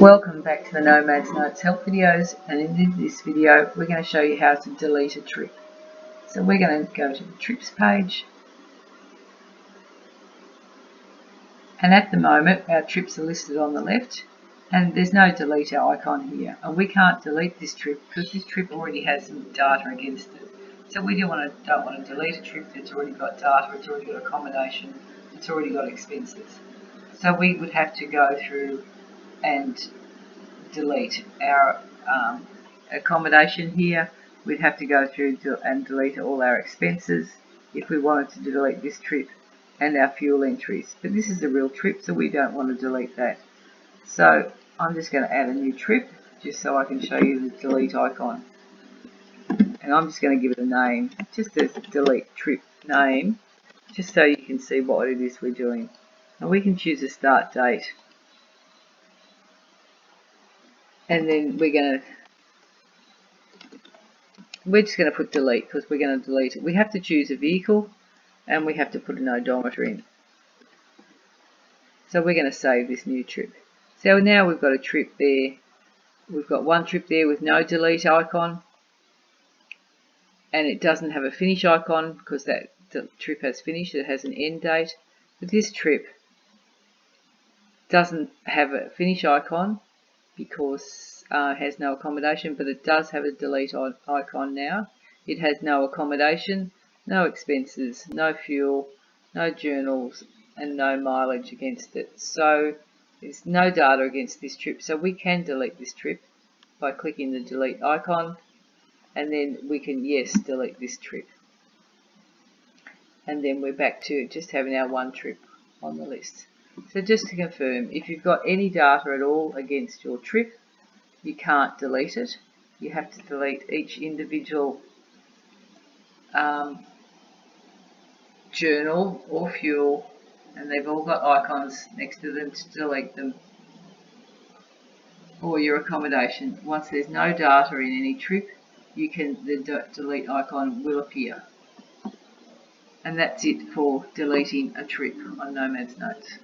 Welcome back to the Nomads Notes help videos, and in this video we're going to show you how to delete a trip. So we're going to go to the trips page, and at the moment our trips are listed on the left and there's no delete icon here, and we can't delete this trip because this trip already has some data against it. So we don't want to delete a trip that's already got data, it's already got accommodation, it's already got expenses. So we would have to go through and delete our accommodation here. We'd have to go through and delete all our expenses if we wanted to delete this trip, and our fuel entries. But this is a real trip, so we don't want to delete that. So I'm just going to add a new trip just so I can show you the delete icon. And I'm just going to give it a name, just as delete trip name, just so you can see what it is we're doing. And we can choose a start date. And then we're just going to put delete because we're going to delete it. We have to choose a vehicle and we have to put an odometer in. So we're going to save this new trip. So now we've got a trip there. We've got one trip there with no delete icon, and it doesn't have a finish icon because that trip has finished. It has an end date. But this trip doesn't have a finish icon because it has no accommodation, but it does have a delete icon now. It has no accommodation, no expenses, no fuel, no journals, and no mileage against it. So there's no data against this trip, so we can delete this trip by clicking the delete icon, and then we can delete this trip. And then we're back to just having our one trip on the list. So just to confirm, if you've got any data at all against your trip, you can't delete it. You have to delete each individual journal or fuel, and they've all got icons next to them to delete them, or your accommodation. Once there's no data in any trip, the delete icon will appear. And that's it for deleting a trip on Nomads Notes.